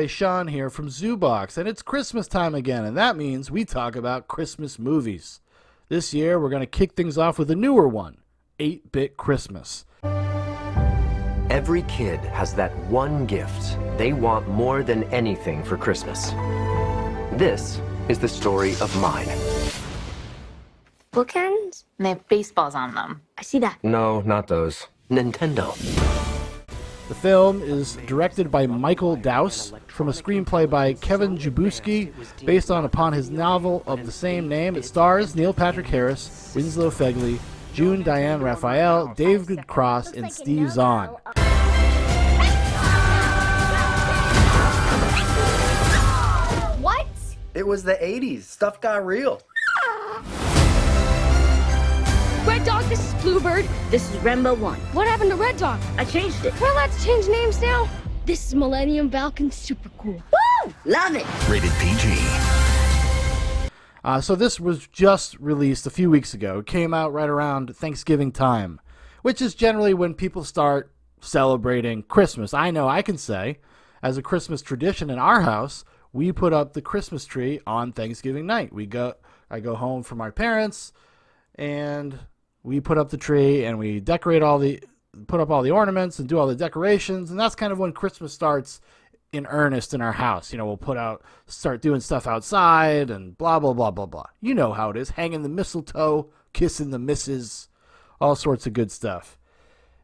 everybody, Shaun here from Zoobox, and it's Christmas time again, and that means we talk about Christmas movies. This year, we're going to kick things off with a newer one, 8-Bit Christmas. Every kid has that one gift they want more than anything for Christmas. This is the story of mine. Bookends? And they have baseballs on them. I see that. No, not those. Nintendo. The film is directed by Michael Dowse from a screenplay by Kevin Jabusky based upon his novel of the same name. It stars Neil Patrick Harris, Winslow Fegley, June Diane Raphael, David Cross, and Steve Zahn. What? It was the 80s. Stuff got real. Red Dog, this is Bluebird. This is Rainbow One. What happened to Red Dog? I changed it. We're allowed to change names now. This is Millennium Falcon. Super cool. Woo! Love it. Rated PG. So this was just released a few weeks ago. It came out right around Thanksgiving time, which is generally when people start celebrating Christmas. I know I can say, as a Christmas tradition in our house, we put up the Christmas tree on Thanksgiving night. I go home from my parents, and we put up the tree, and we put up all the ornaments and do all the decorations, and that's kind of when Christmas starts in earnest in our house. You know, we'll start doing stuff outside and blah, blah, blah, blah, blah. You know how it is. Hanging the mistletoe, kissing the missus, all sorts of good stuff.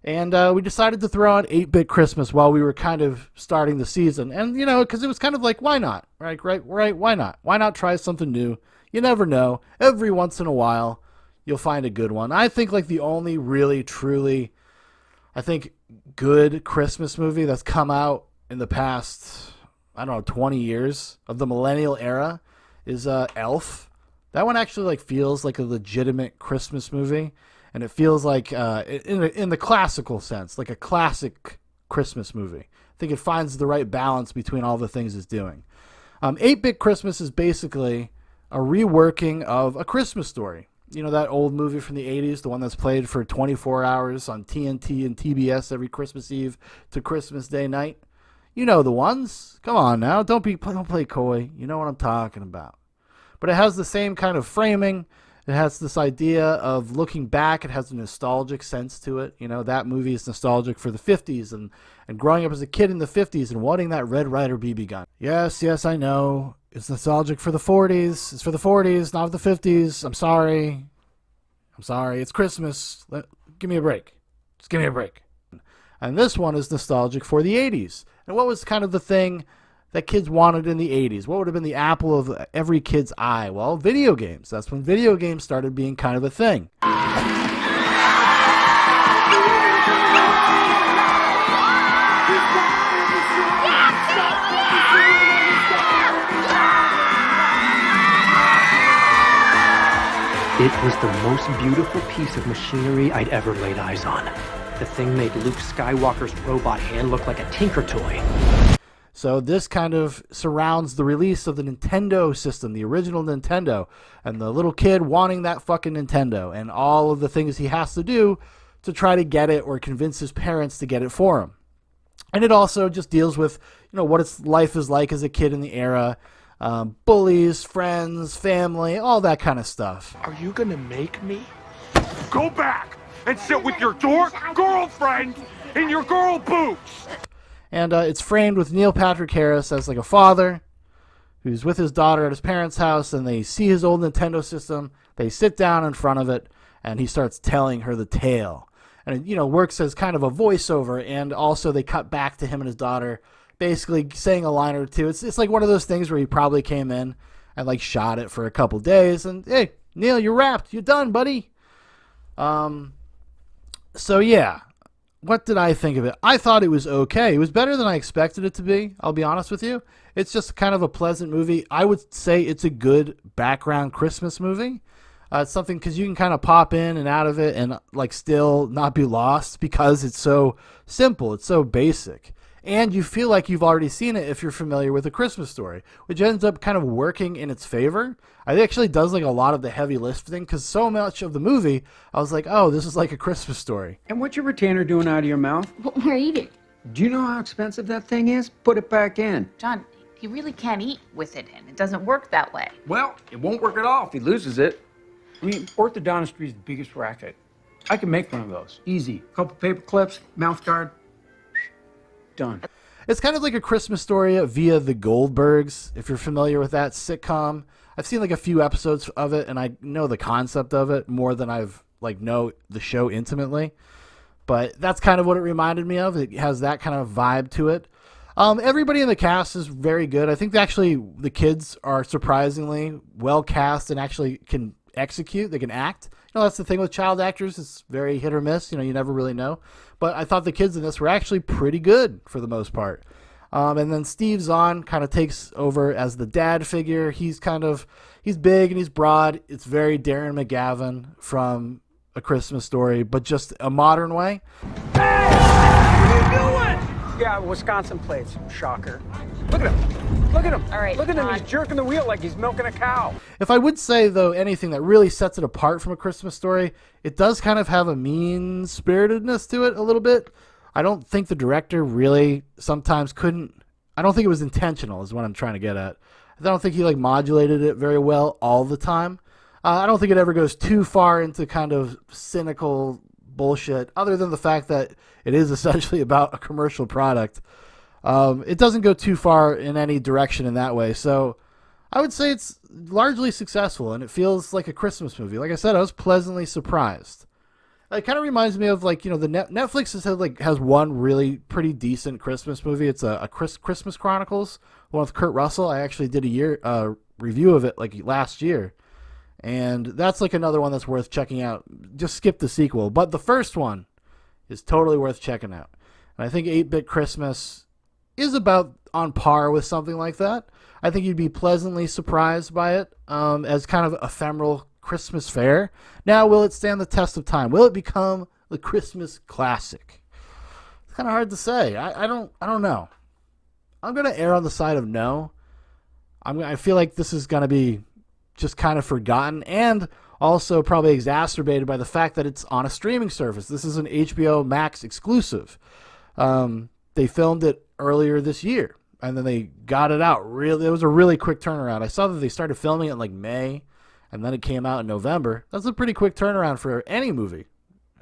And we decided to throw on 8-Bit Christmas while we were kind of starting the season. And, you know, because it was kind of like, why not? Right, why not? Why not try something new? You never know. Every once in a while, you'll find a good one. I think like the only really, truly, I think, good Christmas movie that's come out in the past, 20 years of the millennial era is Elf. That one actually like feels like a legitimate Christmas movie, and it feels like in the classical sense, like a classic Christmas movie. I think it finds the right balance between all the things it's doing. 8-Bit Christmas is basically a reworking of A Christmas Story. You know, that old movie from the 80s, the one that's played for 24 hours on TNT and TBS every Christmas Eve to Christmas Day night? You know the ones. Come on now. Don't play coy. You know what I'm talking about. But it has the same kind of framing. It has this idea of looking back. It has a nostalgic sense to it. You know, that movie is nostalgic for the 50s and growing up as a kid in the 50s and wanting that Red Ryder BB gun. Yes, I know. It's nostalgic for the 40s. It's for the 40s, not the 50s. I'm sorry. It's Christmas. Give me a break. Just give me a break. And this one is nostalgic for the 80s. And what was kind of the thing that kids wanted in the 80s? What would have been the apple of every kid's eye? Well, video games. That's when video games started being kind of a thing. It was the most beautiful piece of machinery I'd ever laid eyes on. The thing made Luke Skywalker's robot hand look like a tinker toy. So this kind of surrounds the release of the Nintendo system, the original Nintendo, and the little kid wanting that fucking Nintendo and all of the things he has to do to try to get it or convince his parents to get it for him. And it also just deals with, you know, what life is like as a kid in the era, bullies, friends, family, all that kind of stuff. Are you gonna make me go back and sit with your dork girlfriend in your girl boots? And it's framed with Neil Patrick Harris as like a father who's with his daughter at his parents' house, and they see his old Nintendo system. They sit down in front of it, and he starts telling her the tale. And it, you know, works as kind of a voiceover, and also they cut back to him and his daughter basically saying a line or two. It's like one of those things where he probably came in and like shot it for a couple days, and hey, Neil, you're wrapped. You're done, buddy. So yeah. What did I think of it? I thought it was okay. It was better than I expected it to be, I'll be honest with you. It's just kind of a pleasant movie. I would say it's a good background Christmas movie. It's something because you can kind of pop in and out of it and like still not be lost because it's so simple. It's so basic. And you feel like you've already seen it if you're familiar with A Christmas Story, which ends up kind of working in its favor. It actually does like a lot of the heavy lifting because so much of the movie, I was like, oh, this is like A Christmas Story. And what's your retainer doing out of your mouth? We're eating. Do you know how expensive that thing is? Put it back in. John, he really can't eat with it in. It doesn't work that way. Well, it won't work at all if he loses it. I mean, orthodontistry is the biggest racket. I can make one of those. Easy. Couple paper clips, mouth guard. Done. It's kind of like A Christmas Story via The Goldbergs, if you're familiar with that sitcom. I've seen like a few episodes of it, and I know the concept of it more than I've like know the show intimately. But that's kind of what it reminded me of. It has that kind of vibe to it. Everybody in the cast is very good. I think the kids are surprisingly well cast and actually can execute. They can act. That's the thing with child actors. It's very hit or miss. You never really know. But I thought the kids in this were actually pretty good for the most part. And then Steve Zahn kind of takes over as the dad figure. He's big and he's broad. It's very Darren McGavin from A Christmas Story, but just a modern way. Hey! What are you doing? Yeah, Wisconsin plates. Shocker. Look at him. Look at him. All right, Look at him. Todd. He's jerking the wheel like he's milking a cow. If I would say, though, anything that really sets it apart from A Christmas Story, it does kind of have a mean-spiritedness to it a little bit. I don't think the director really sometimes I don't think it was intentional is what I'm trying to get at. I don't think he modulated it very well all the time. I don't think it ever goes too far into kind of cynical bullshit, other than the fact that it is essentially about a commercial product. It doesn't go too far in any direction in that way. So I would say it's largely successful, and it feels like a Christmas movie. Like I said, I was pleasantly surprised. It kind of reminds me of the Netflix has one really pretty decent Christmas movie. It's a Christmas Chronicles, one with Kurt Russell. I actually did a review of it last year, and that's another one that's worth checking out. Just skip the sequel, but the first one is totally worth checking out. And I think 8-Bit Christmas is about on par with something like that. I think you'd be pleasantly surprised by it as kind of ephemeral Christmas fare. Now, will it stand the test of time? Will it become the Christmas classic? It's kind of hard to say. I don't know. I'm going to err on the side of no. I feel like this is going to be just kind of forgotten, and also probably exacerbated by the fact that it's on a streaming service. This is an HBO Max exclusive. They filmed it earlier this year, and then they got it out. It was a really quick turnaround. I saw that they started filming it in May, and then it came out in November. That's a pretty quick turnaround for any movie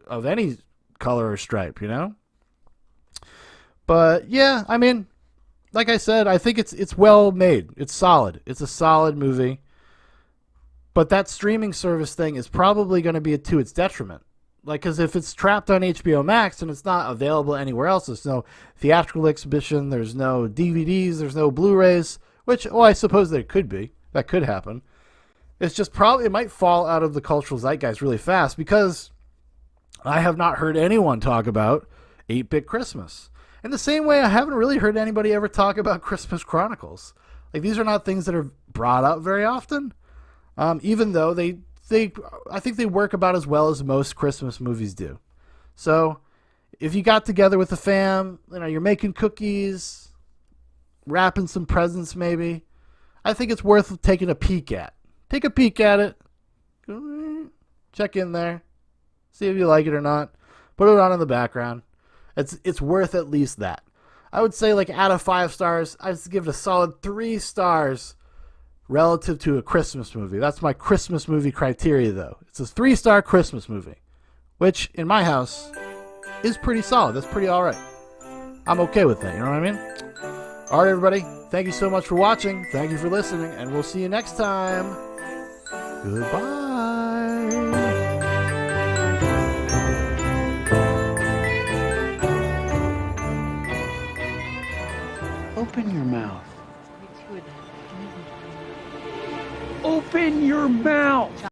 of any color or stripe, But yeah, I mean, like I said, I think it's well made. It's solid. It's a solid movie. But that streaming service thing is probably going to be to its detriment. Because if it's trapped on HBO Max and it's not available anywhere else, there's no theatrical exhibition, there's no DVDs, there's no Blu-rays, which, I suppose there could be. That could happen. It's just it might fall out of the cultural zeitgeist really fast, because I have not heard anyone talk about 8-Bit Christmas. In the same way, I haven't really heard anybody ever talk about Christmas Chronicles. These are not things that are brought up very often, even though I think they work about as well as most Christmas movies do. So if you got together with the fam, you're making cookies, wrapping some presents maybe, I think it's worth taking a peek at. Take a peek at it. Check in there. See if you like it or not. Put it on in the background. It's worth at least that. I would say out of 5 stars, I'd give it a solid 3 stars relative to a Christmas movie. That's my Christmas movie criteria, though. It's a 3-star Christmas movie, which in my house is pretty solid. That's pretty all right. I'm okay with that. You know what I mean? All right, everybody. Thank you so much for watching. Thank you for listening, and we'll see you next time. Goodbye. Open your mouth. Open your mouth.